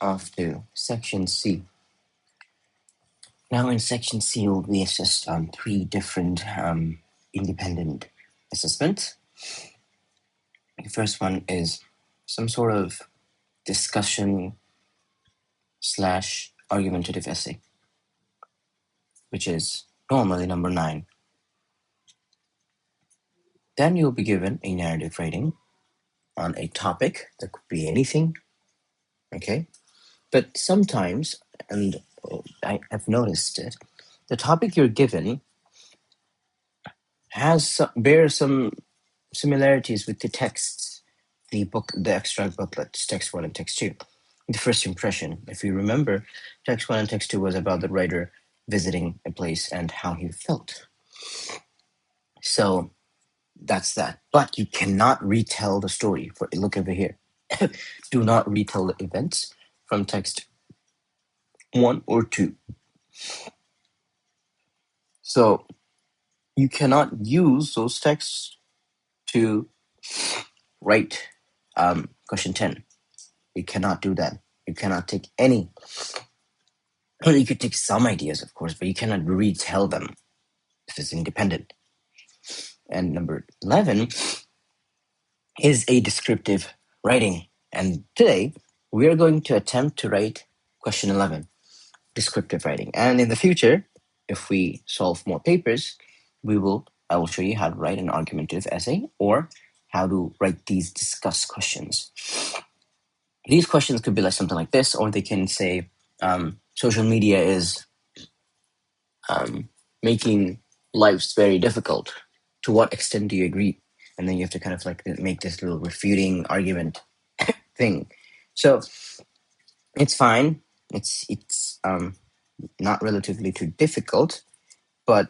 off to section C. Now in section C, we'll be assessed on 3 different independent assessments. The first one is some sort of discussion / argumentative essay, which is normally number 9. Then you'll be given a narrative writing on a topic that could be anything, okay? But sometimes, and I have noticed it, the topic you're given bears some similarities with the texts, the extract booklets, text 1 and text 2. The first impression, if you remember, text 1 and text 2 was about the writer visiting a place and how he felt. So that's that. But you cannot retell the story. Look over here. Do not retell the events from text 1 or 2. So you cannot use those texts to write question 10. You cannot do that. You cannot take any. Well, you could take some ideas, of course, but you cannot retell them if it's independent. And number 11 is a descriptive writing. And today, we are going to attempt to write question 11, descriptive writing. And in the future, if we solve more papers, I will show you how to write an argumentative essay or how to write these discuss questions. These questions could be like something like this, or they can say, social media is making lives very difficult. To what extent do you agree? And then you have to kind of like make this little refuting argument thing. So it's fine. It's not relatively too difficult, but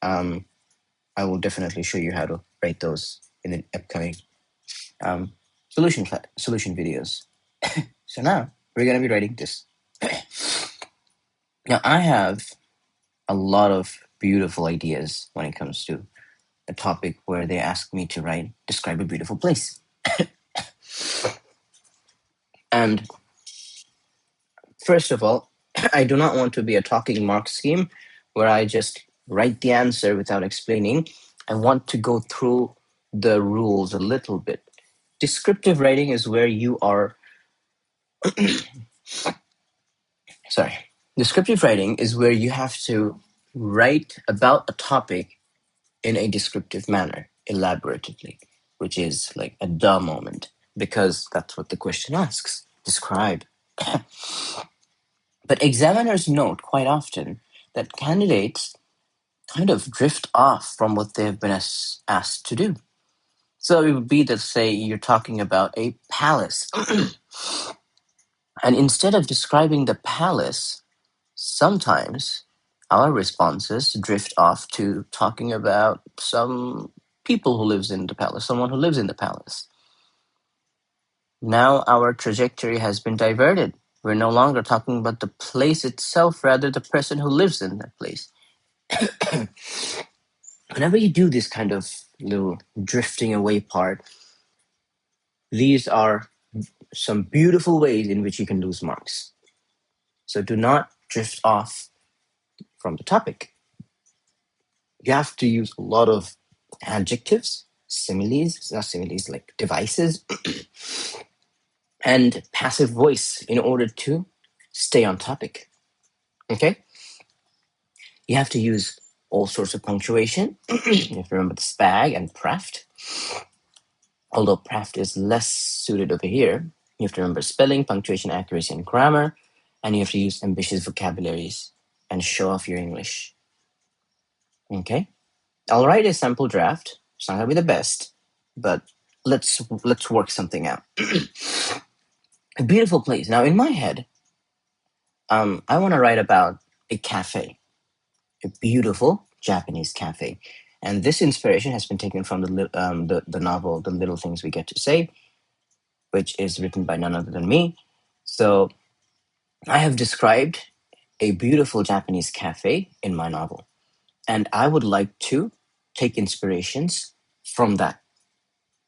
I will definitely show you how to write those in the upcoming solution videos. So now we're going to be writing this. Now I have a lot of beautiful ideas when it comes to a topic where they ask me to describe a beautiful place. And first of all, I do not want to be a talking mark scheme where I just write the answer without explaining. I want to go through the rules a little bit. Descriptive writing is where you are Descriptive writing is where you have to write about a topic in a descriptive manner, elaboratively, which is like a duh moment, because that's what the question asks. Describe. But examiners note quite often that candidates kind of drift off from what they've been asked to do. So it would be that, say, you're talking about a palace. And instead of describing the palace, sometimes our responses drift off to talking about some people who lives in the palace, someone who lives in the palace. Now our trajectory has been diverted. We're no longer talking about the place itself, rather the person who lives in that place. Whenever you do this kind of little drifting away part, these are some beautiful ways in which you can lose marks. So do not drift off from the topic. You have to use a lot of adjectives, like devices, and passive voice in order to stay on topic. Okay? You have to use all sorts of punctuation. You have to remember the spag and praft. Although praft is less suited over here, you have to remember spelling, punctuation, accuracy, and grammar, and you have to use ambitious vocabularies and show off your English. Okay? I'll write a sample draft. It's not gonna be the best, but let's work something out. A beautiful place. Now, in my head, I want to write about a cafe, a beautiful Japanese cafe, and this inspiration has been taken from the novel "The Little Things We Get to Say," which is written by none other than me. So, I have described a beautiful Japanese cafe in my novel, and I would like to take inspirations from that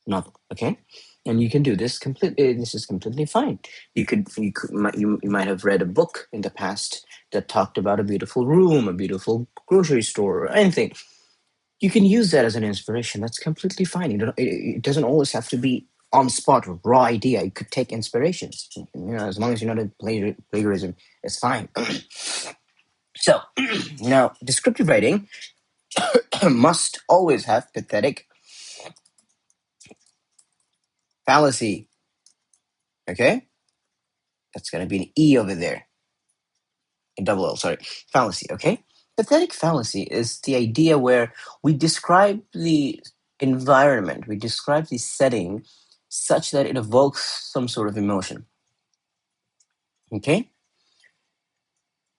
novel. Okay, And you can do this completely. This is completely fine. You might have read a book in the past that talked about a beautiful room, a beautiful grocery store, or anything. You can use that as an inspiration. That's completely fine. It doesn't always have to be on spot or raw idea. You could take inspirations. As long as you're not a plagiarism, it's fine. So now, descriptive writing must always have pathetic fallacy. Okay, that's gonna be an E over there. A double L, sorry. Fallacy, okay? Pathetic fallacy is the idea where we describe the environment, we describe the setting such that it evokes some sort of emotion. Okay?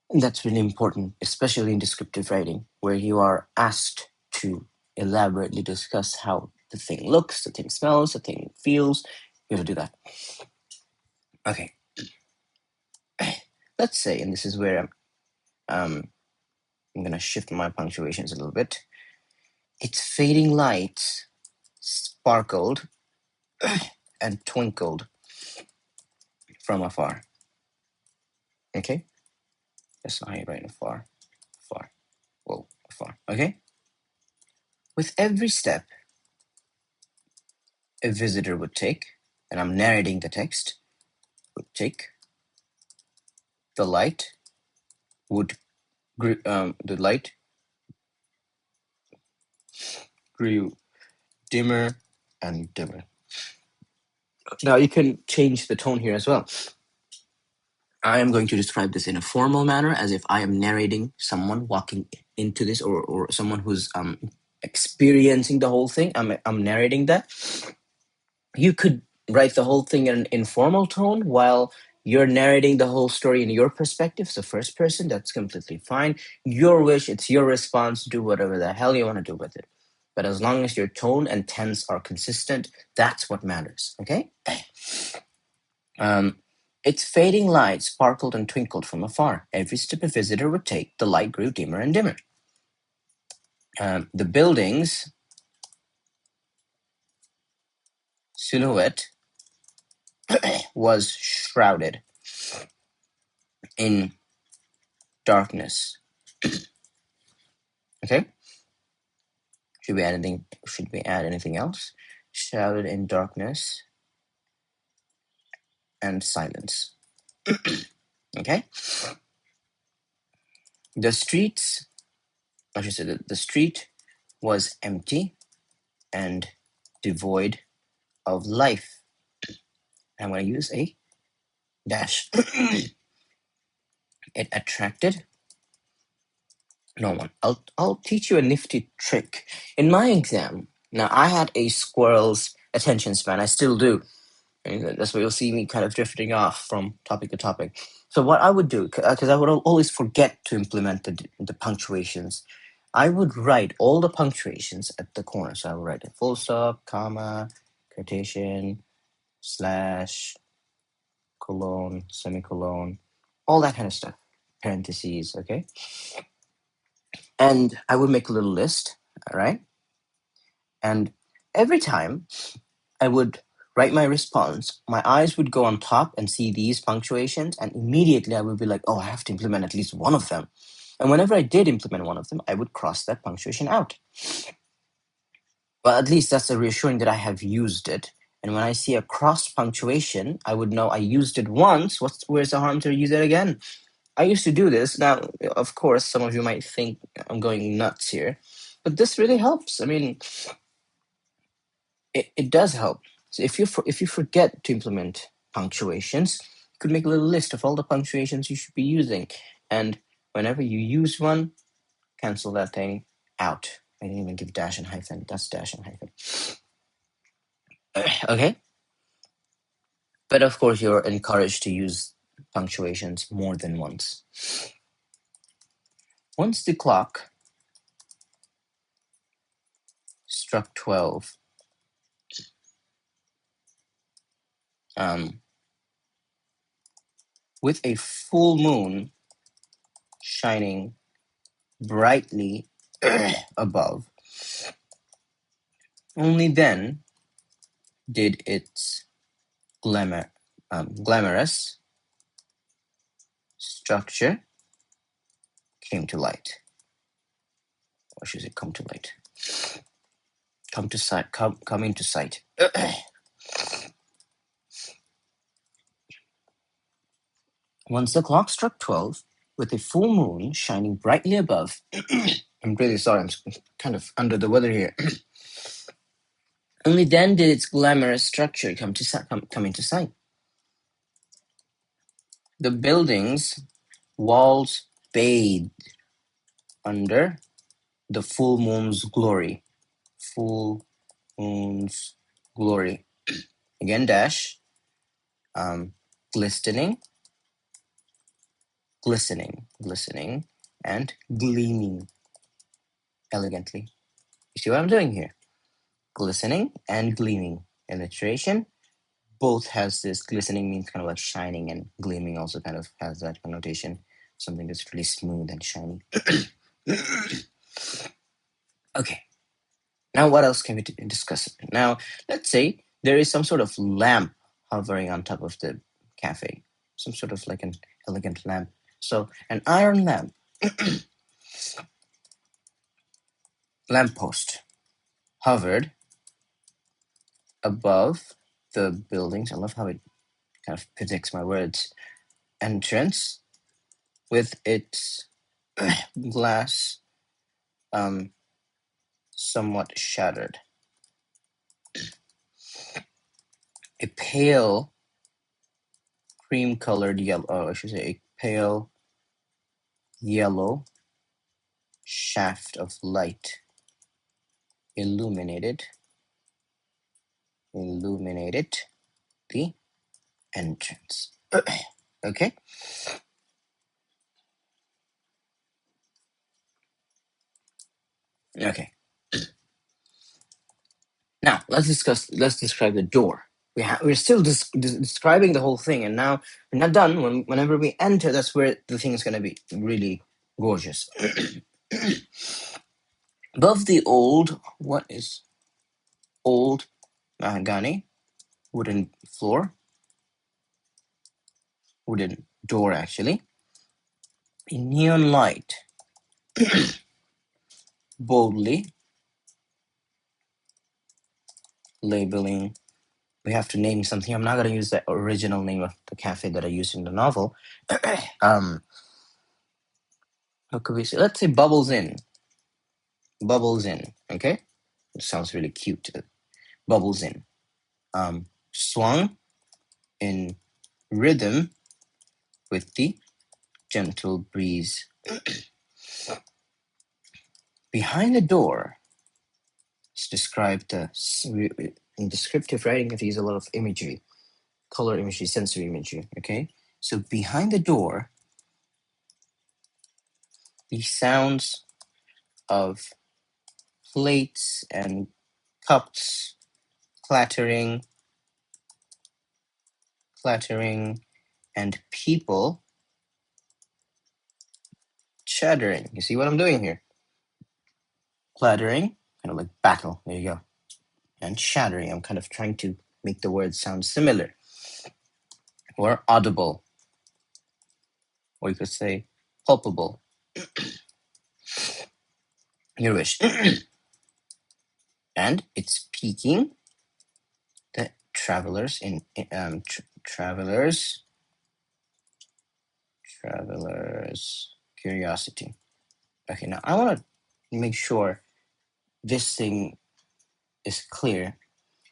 And that's really important, especially in descriptive writing, where you are asked to elaborately discuss how the thing looks, the thing smells, the thing feels. You have to do that. Okay. Let's say, and this is where I'm gonna shift my punctuations a little bit. Its fading lights sparkled and twinkled from afar. Okay? That's not how you write afar. Afar. Whoa, afar. Okay? With every step a visitor would take, and I'm narrating the text, would take, the light would the light grew dimmer and dimmer. Now you can change the tone here as well. I am going to describe this in a formal manner, as if I am narrating someone walking into this, or someone who's experiencing the whole thing. I'm narrating that. You could write the whole thing in an informal tone while you're narrating the whole story in your perspective, so first person. That's completely fine. Your wish, it's your response. Do whatever the hell you want to do with it. But as long as your tone and tense are consistent, that's what matters. Okay. Its fading light sparkled and twinkled from afar. Every step a visitor would take, the light grew dimmer and dimmer. The building's silhouette was shrouded in darkness. Okay? Should we add anything else? Shrouded in darkness and silence. Okay? The streets, I should say the street was empty and devoid of life. I'm going to use a dash. It attracted no one. I'll teach you a nifty trick. In my exam, now I had a squirrel's attention span. I still do. And that's why you'll see me kind of drifting off from topic to topic. So what I would do, because I would always forget to implement the punctuations, I would write all the punctuations at the corner. So I would write a full stop, comma, quotation, slash, colon, semicolon, all that kind of stuff. Parentheses, okay? And I would make a little list, all right? And every time I would write my response, my eyes would go on top and see these punctuations, and immediately I would be like, oh, I have to implement at least one of them. And whenever I did implement one of them, I would cross that punctuation out. Well, at least that's a reassuring that I have used it. And when I see a cross punctuation, I would know I used it once. Where's the harm to use it again? I used to do this. Now, of course, some of you might think I'm going nuts here, but this really helps. I mean, it does help. So if you forget to implement punctuations, you could make a little list of all the punctuations you should be using, and whenever you use one, cancel that thing out. I didn't even give dash and hyphen. That's dash and hyphen. Okay, but of course you're encouraged to use punctuations more than once. Once the clock struck 12, with a full moon shining brightly above, only then did its glamorous structure came to light. Or should it come to light? Come into sight. Once the clock struck 12, with a full moon shining brightly above, I'm really sorry, I'm kind of under the weather here. Only then did its glamorous structure come into sight. The building's walls bathed under the full moon's glory. Full moon's glory. Again, dash. Glistening, and gleaming elegantly. You see what I'm doing here? Glistening and gleaming. Alliteration. Both has this. Glistening means kind of like shining, and gleaming also kind of has that connotation. Something that's really smooth and shiny. Okay. Now, what else can we discuss? Now, let's say there is some sort of lamp hovering on top of the cafe. Some sort of like an elegant lamp. So, an iron lamp. Lamppost hovered above the buildings. I love how it kind of predicts my words. Entrance with its glass somewhat shattered. A pale cream-colored yellow, I should say a pale yellow shaft of light illuminated the entrance. Okay. Okay. Now let's describe the door. We're still describing the whole thing, and now we're not done. Whenever we enter, that's where the thing is going to be really gorgeous. Above the old mahogany wooden door actually, a neon light boldly labeling. We have to name something. I'm not going to use the original name of the cafe that I used in the novel. How could we say? Let's say Bubbles Inn. Bubbles Inn. Okay, it sounds really cute. Bubbles Inn. Swung in rhythm with the gentle breeze. Behind the door, it's described in descriptive writing. It uses a lot of imagery, color imagery, sensory imagery. Okay, so behind the door, the sounds of plates and cups clattering, and people chattering. You see what I'm doing here? Clattering, kind of like battle. There you go. And shattering. I'm kind of trying to make the words sound similar or audible, or you could say palpable. Your wish. And it's piquing the travelers curiosity. Okay, now I want to make sure this thing is clear.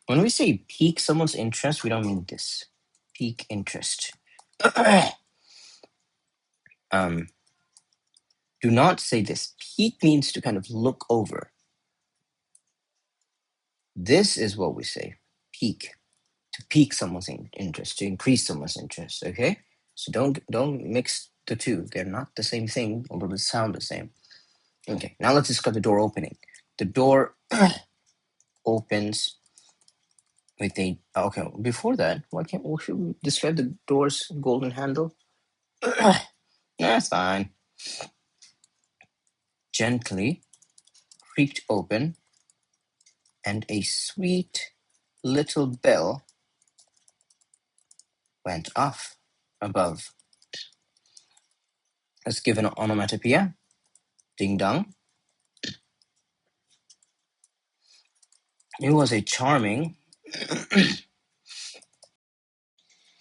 When we say pique someone's interest, we don't mean this. Pique interest. Do not say this. Pique means to kind of look over. This is what we say. Pique. To pique someone's interest, to increase someone's interest. Okay? So don't mix the two. They're not the same thing, although they sound the same. Okay, now let's discuss the door opening. The door opens with a okay. Before that, what should we describe the door's golden handle? That's fine. Gently creaked open, and a sweet little bell went off above. Let's give an onomatopoeia. Ding dong. It was a charming,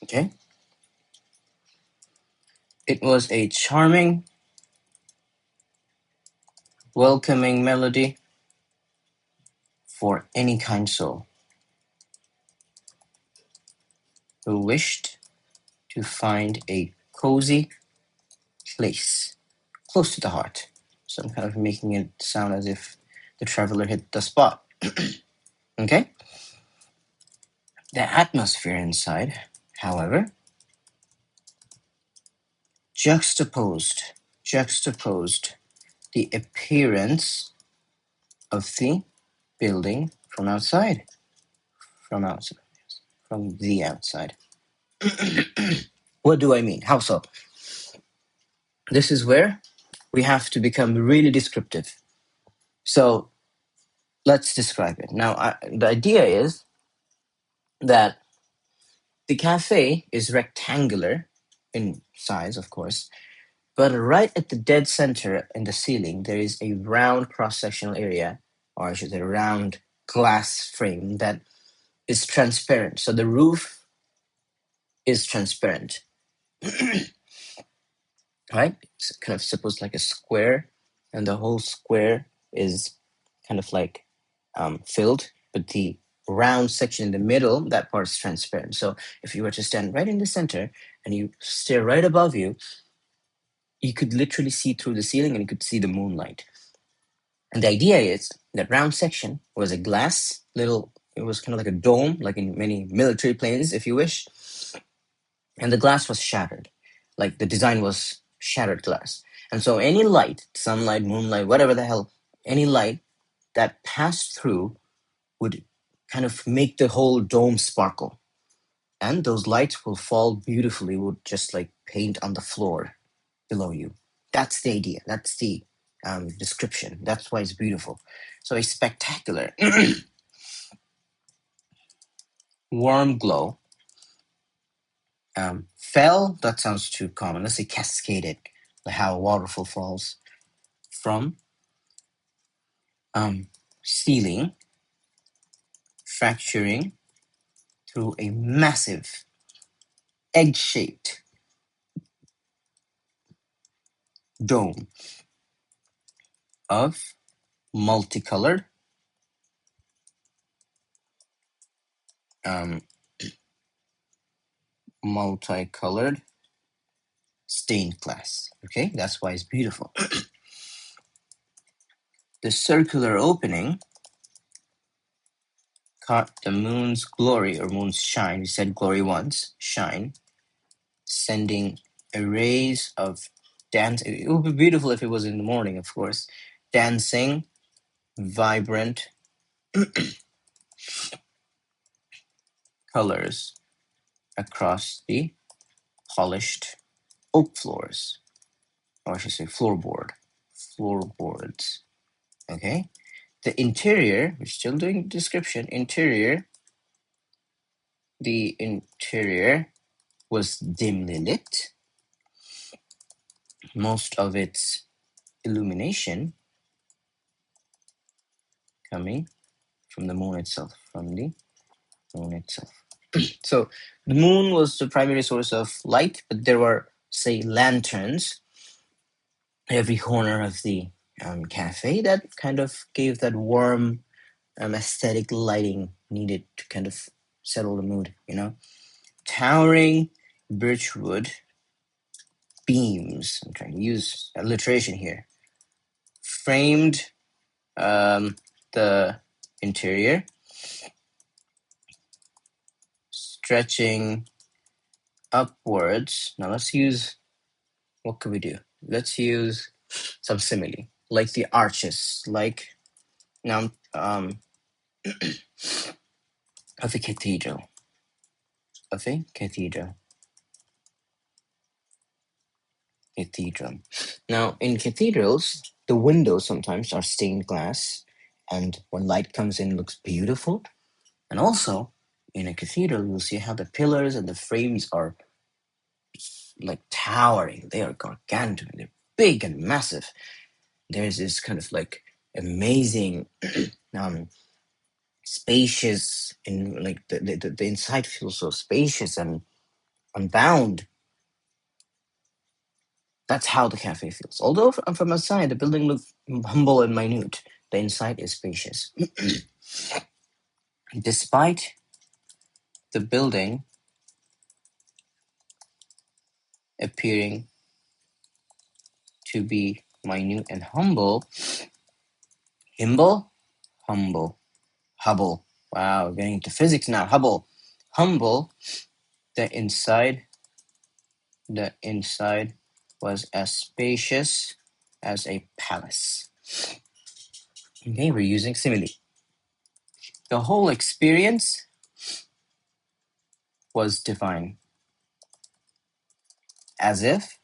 okay? It was a charming, welcoming melody for any kind soul who wished to find a cozy place close to the heart. So I'm kind of making it sound as if the traveler hit the spot. Okay? The atmosphere inside, however, juxtaposed the appearance of the building from outside. From the outside. What do I mean? How so? This is where we have to become really descriptive. So let's describe it. Now, the idea is that the cafe is rectangular in size, of course, but right at the dead center in the ceiling, there is a round cross-sectional area, or I should say round glass frame that is transparent. So the roof is transparent. Right? It's kind of supposed like a square, and the whole square is kind of like filled, but the round section in the middle, that part is transparent. So if you were to stand right in the center and you stare right above you, you could literally see through the ceiling and you could see the moonlight. And the idea is that round section was a glass little, it was kind of like a dome, like in many military planes, if you wish. And the glass was shattered. Like the design was shattered glass. And so any light, sunlight, moonlight, whatever the hell, any light that passed through would kind of make the whole dome sparkle. And those lights will fall beautifully, would just like paint on the floor below you. That's the idea. That's the description. That's why it's beautiful. So a spectacular, warm glow fell. That sounds too common. Let's say cascaded, like how a waterfall falls from ceiling, fracturing through a massive egg-shaped dome of multicolored um, stained glass. Okay, that's why it's beautiful. The circular opening caught the moon's glory or moon's shine. We said glory once, shine, sending rays of dance. It would be beautiful if it was in the morning, of course. Dancing, vibrant colors across the polished oak floors, or I should say floorboards. Okay. The interior, we're still doing description. The interior was dimly lit. Most of its illumination coming from the moon itself, So the moon was the primary source of light, but there were, say, lanterns every corner of the cafe that kind of gave that warm aesthetic lighting needed to kind of settle the mood, Towering birchwood beams, I'm trying to use alliteration here, framed the interior, stretching upwards. Now what could we do? Let's use some simile, like the arches, like now of a cathedral. Now, in cathedrals, the windows sometimes are stained glass, and when light comes in, it looks beautiful. And also, in a cathedral, you'll see how the pillars and the frames are like towering. They are gargantuan. They're big and massive. There's this kind of like amazing, spacious, in like the inside feels so spacious and unbound. That's how the cafe feels. Although from outside, the building looks humble and minute, the inside is spacious. Despite the building appearing to be minute and humble, humble, Hubble. Wow, we're getting into physics now. Hubble, humble. The inside was as spacious as a palace. Okay, we're using simile. The whole experience was divine, as if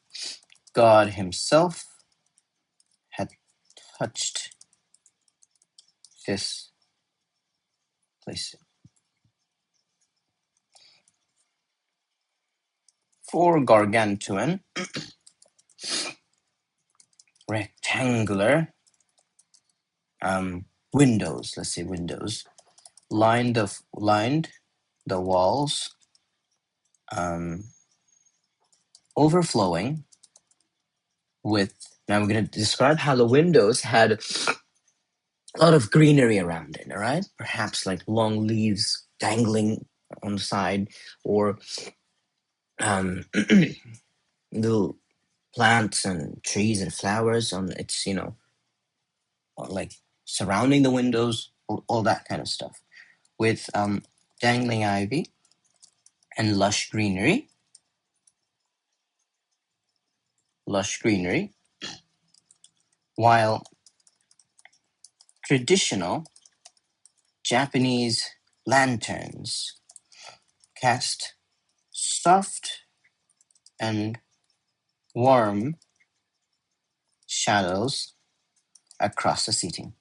God Himself had touched this place. Four gargantuan, rectangular windows, let's say windows, lined the walls, overflowing with. Now we're going to describe how the windows had a lot of greenery around it. All right, perhaps like long leaves dangling on the side, or little plants and trees and flowers on its, like surrounding the windows, all that kind of stuff, with dangling ivy and lush greenery, while traditional Japanese lanterns cast soft and warm shadows across the sitting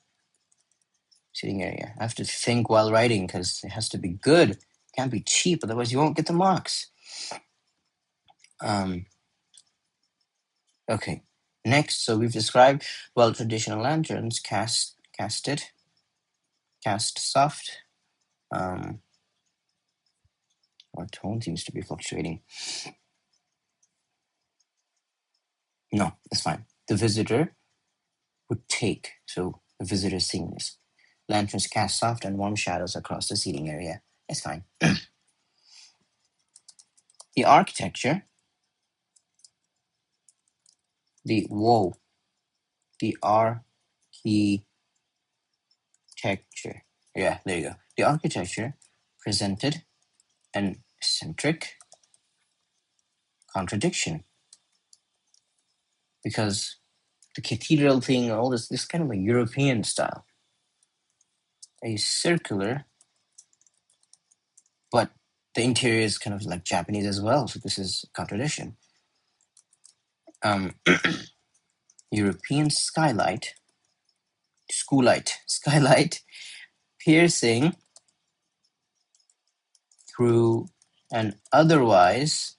area. I have to think while writing because it has to be good. It can't be cheap, otherwise you won't get the marks. Okay. Next, so we've described traditional lanterns cast soft. Our tone seems to be fluctuating. No, that's fine. The visitor would take. So the visitor seeing this. Lanterns cast soft and warm shadows across the seating area. It's fine. The architecture, the architecture. Yeah, there you go. The architecture presented an eccentric contradiction, because the cathedral thing, all this kind of a European style, a circular, but the interior is kind of like Japanese as well. So this is a contradiction. European skylight, piercing through an otherwise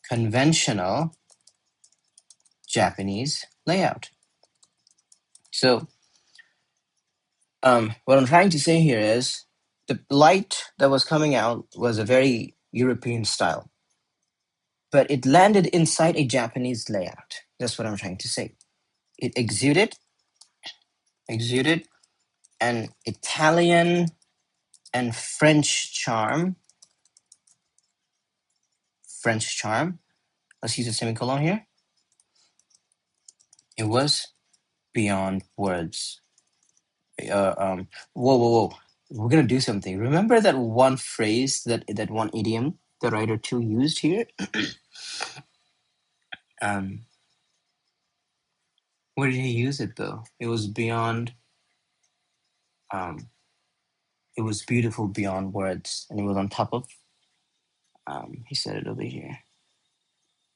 conventional Japanese layout. So what I'm trying to say here is the light that was coming out was a very European style, but it landed inside a Japanese layout. That's what I'm trying to say. It exuded an Italian and French charm. Let's use a semicolon here. It was beyond words. Whoa. We're going to do something. Remember that one phrase, that one idiom the writer 2 used here? Where did he use it though? It was beyond, it was beautiful beyond words. And it was on top of, he said it over here.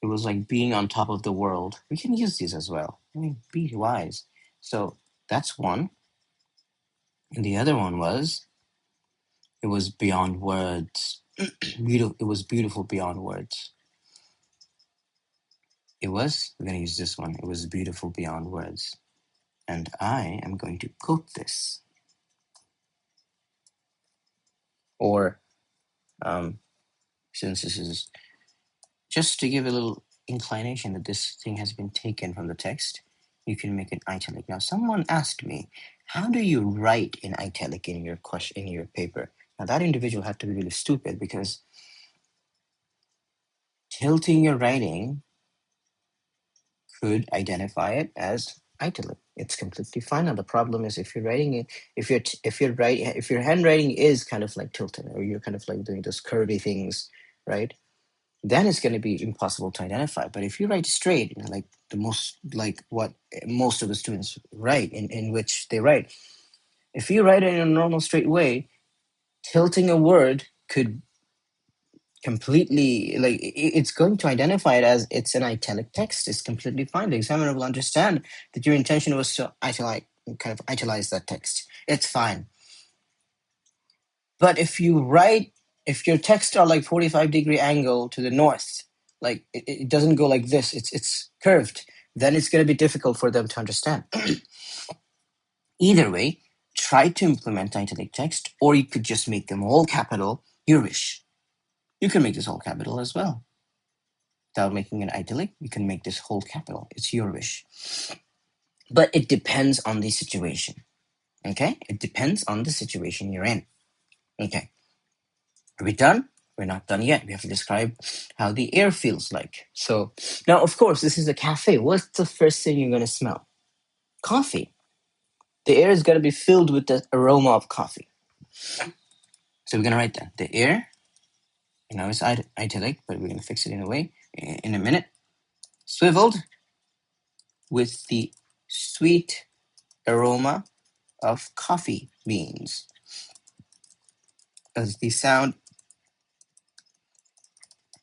It was like being on top of the world. We can use these as well. I mean, be wise. So that's one. And the other one was It was beyond words. Beautiful. It was beautiful beyond words. We're going to use this one. It was beautiful beyond words. And I am going to quote this. Or, since this is just to give a little inclination that this thing has been taken from the text, you can make it italic. Now, someone asked me, how do you write in italic in your question, in your paper? Now, that individual had to be really stupid because tilting your writing could identify it as italic. It's completely fine. Now the problem is if you're writing it, if your handwriting is kind of like tilted, or you're kind of like doing those curvy things, right? Then it's going to be impossible to identify. But if you write straight, like what most of the students write, in which they write, if you write it in a normal straight way, tilting a word could completely, like, it's going to identify it as it's an italic text. It's completely fine. The examiner will understand that your intention was to italize that text. It's fine. But if your text are like 45-degree angle to the north, like it doesn't go like this, it's curved, then it's going to be difficult for them to understand. Either way, try to implement italic text, or you could just make them all capital. Your wish. You can make this all capital as well. Without making it italic, you can make this whole capital. It's your wish. But it depends on the situation. Okay? It depends on the situation you're in. Okay. Are we done? We're not done yet. We have to describe how the air feels like. So now, of course, this is a cafe. What's the first thing you're going to smell? Coffee. The air is going to be filled with the aroma of coffee. So we're going to write that. The air, it's italic, but we're going to fix it in a way in a minute. Swiveled with the sweet aroma of coffee beans. As the sound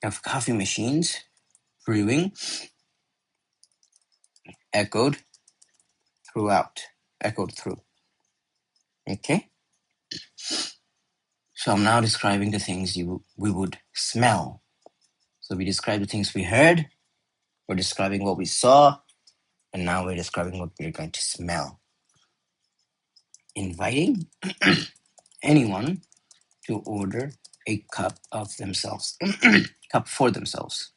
of coffee machines brewing echoed through. Okay? So I'm now describing the things we would smell. So we described the things we heard, we're describing what we saw, and now we're describing what we're going to smell. Inviting anyone to order a cup of themselves. Cup for themselves.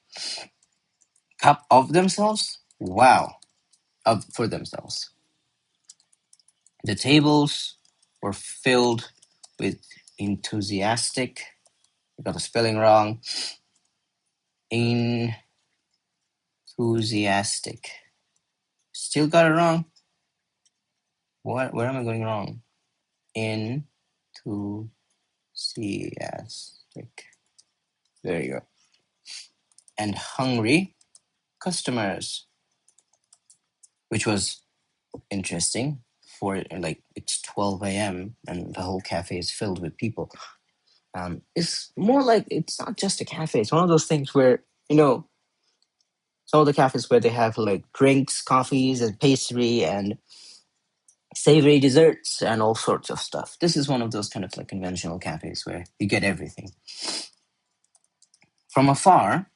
Cup of themselves? Wow. For themselves. The tables were filled with enthusiastic, I got the spelling wrong, enthusiastic. Still got it wrong? Where am I going wrong? Enthusiastic. There you go. And hungry customers, which was interesting. For like, it's 12 a.m. and the whole cafe is filled with people. It's more like, it's not just a cafe. It's one of those things where, some of the cafes where they have like drinks, coffees, and pastry, and savory desserts, and all sorts of stuff. This is one of those kind of like conventional cafes where you get everything. From afar,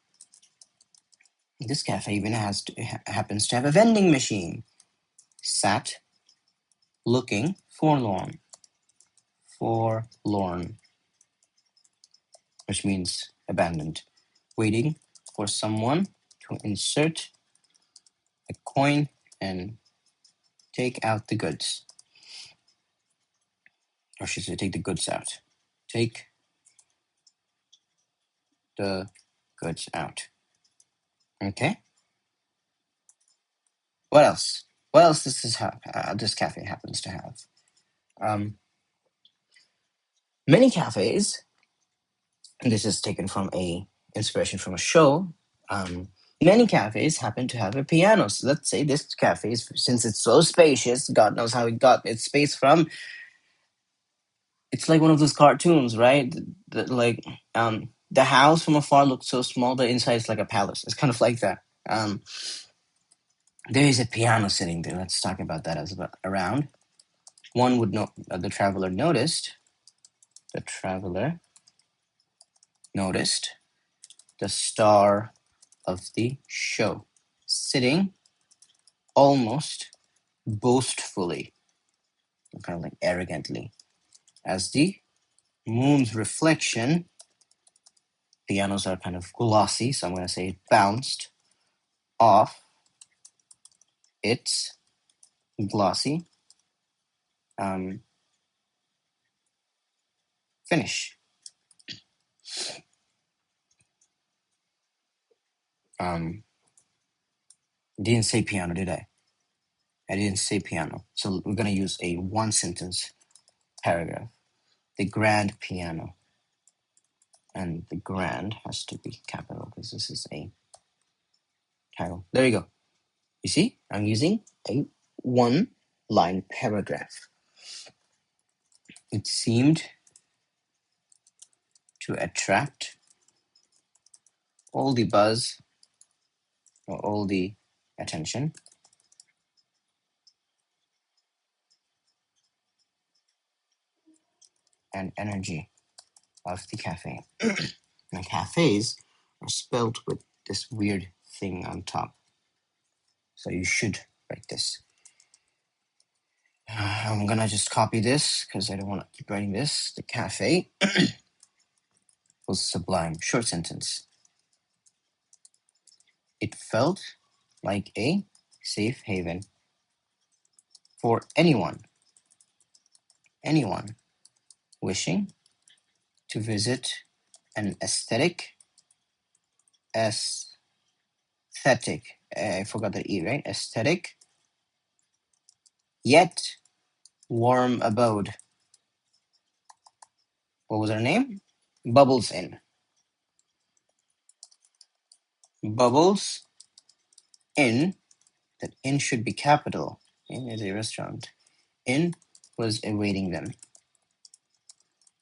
this cafe even happens to have a vending machine. Sat, looking forlorn. Forlorn, which means abandoned. Waiting for someone to insert a coin and take out the goods. Or should I take the goods out? Take the goods out. Okay. What else? What else does this cafe happens to have? Many cafes, and this is taken from a inspiration from a show. Many cafes happen to have a piano. So let's say this cafe, since it's so spacious, God knows how it got its space from. It's like one of those cartoons, right? The house from afar looks so small, but inside it's like a palace. It's kind of like that. There is a piano sitting there. Let's talk about that around. One would know, the traveler noticed The traveler noticed the star of the show sitting almost boastfully, kind of like arrogantly, as the moon's reflection. Pianos are kind of glossy, so I'm going to say it bounced off its glossy finish. Didn't say piano, did I? I didn't say piano. So we're going to use a one sentence paragraph. The grand piano. And the grand has to be capital because this is a title. There you go. You see, I'm using a one line paragraph. It seemed to attract all the buzz or all the attention and energy of the cafe. And cafes are spelled with this weird thing on top. So you should write this. I'm gonna just copy this because I don't want to keep writing this. The cafe was sublime. Short sentence. It felt like a safe haven for anyone wishing to visit an aesthetic, I forgot the E, right? Aesthetic, yet warm abode. What was her name? Bubbles Inn. Bubbles Inn. That inn should be capital. Inn is a restaurant. Inn was awaiting them.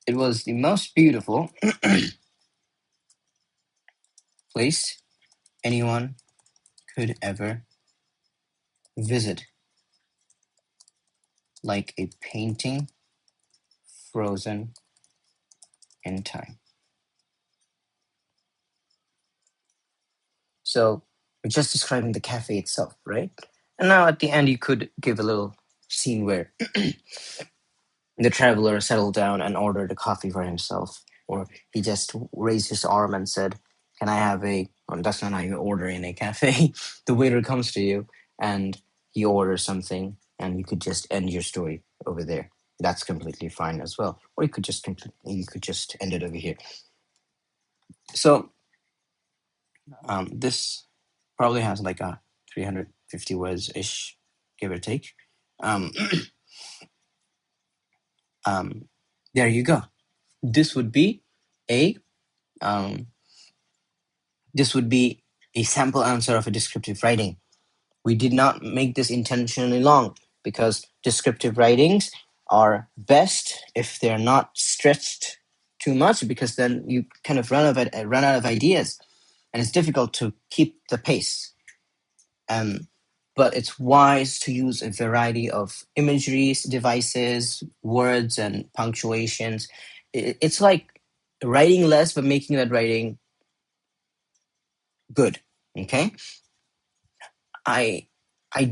It was the most beautiful place anyone could ever visit. Like a painting frozen in time. So we're just describing the cafe itself, right? And now at the end, you could give a little scene where the traveler settled down and ordered a coffee for himself, or he just raised his arm and said, "Can I have a?" Well, that's not how you order in a cafe. The waiter comes to you and he orders something, and you could just end your story over there. That's completely fine as well. Or you could just end it over here. So this probably has like a 350 words ish, give or take. Um, there you go. This would be a um, this would be a sample answer of a descriptive writing. We did not make this intentionally long because descriptive writings are best if they're not stretched too much, because then you kind of run out of ideas, and it's difficult to keep the pace. But it's wise to use a variety of imageries, devices, words, and punctuations. It's like writing less, but making that writing good. Okay, I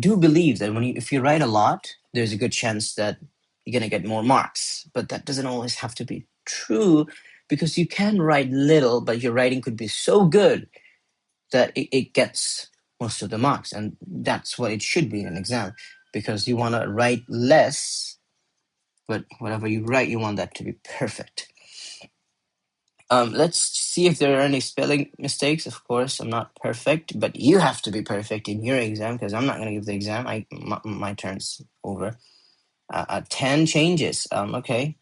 do believe that if you write a lot, there's a good chance that you're gonna get more marks. But that doesn't always have to be true, because you can write little, but your writing could be so good that it gets most of the marks, and that's what it should be in an exam, because you want to write less, but whatever you write, you want that to be perfect. Let's see if there are any spelling mistakes. Of course, I'm not perfect, but you have to be perfect in your exam, because I'm not going to give the exam. My turn's over. 10 changes. Okay.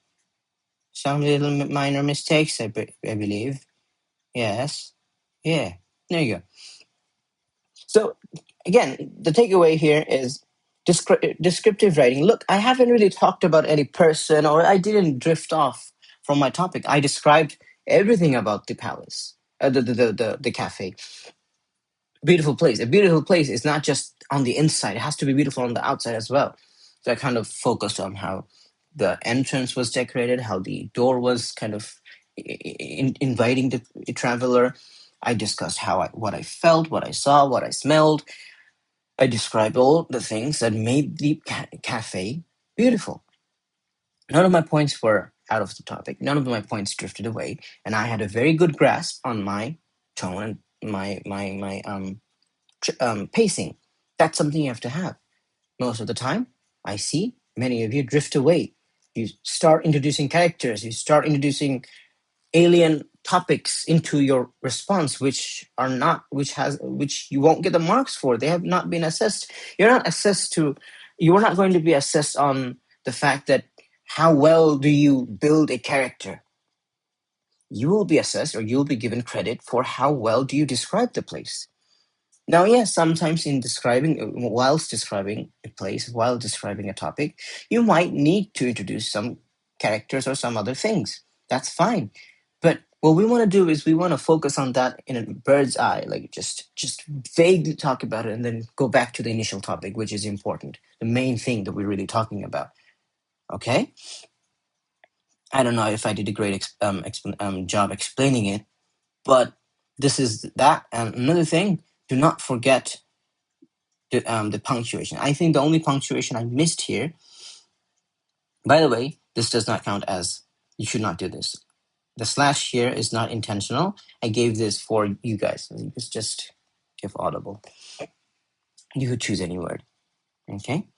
Some little minor mistakes, I believe. Yes. Yeah. There you go. So again, the takeaway here is descriptive writing. Look, I haven't really talked about any person, or I didn't drift off from my topic. I described everything about the palace, the cafe. Beautiful place. A beautiful place is not just on the inside; it has to be beautiful on the outside as well. So I kind of focused on how the entrance was decorated, how the door was kind of inviting the traveler. I discussed what I felt, what I saw, what I smelled. I described all the things that made the cafe beautiful. None of my points were out of the topic. None of my points drifted away, and I had a very good grasp on my tone and my pacing. That's something you have to have. Most of the time, I see many of you drift away. You start introducing characters. You start introducing alien topics into your response, which you won't get the marks for. They have not been assessed. You are not going to be assessed on the fact that how well do you build a character. You will be assessed, or you'll be given credit for how well do you describe the place. Now, yes, sometimes whilst describing a place, while describing a topic, you might need to introduce some characters or some other things. That's fine. But what we want to do is we want to focus on that in a bird's eye, like just vaguely talk about it and then go back to the initial topic, which is important, the main thing that we're really talking about. Okay? I don't know if I did a great job explaining it, but this is that. And another thing, do not forget the punctuation. I think the only punctuation I missed here, by the way, this does not count as, you should not do this. The slash here is not intentional. I gave this for you guys. It's just if audible. You could choose any word. Okay.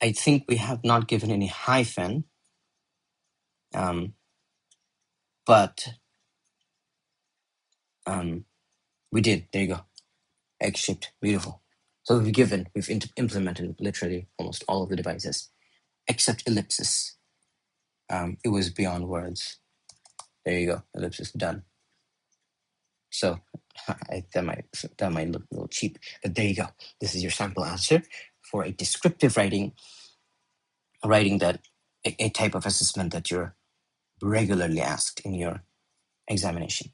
I think we have not given any hyphen. But we did. There you go. Egg shaped. Beautiful. So we've implemented literally almost all of the devices, except ellipsis. It was beyond words. There you go. Ellipsis done. So that might look a little cheap, but there you go. This is your sample answer for a descriptive writing that a type of assessment that you're regularly asked in your examination.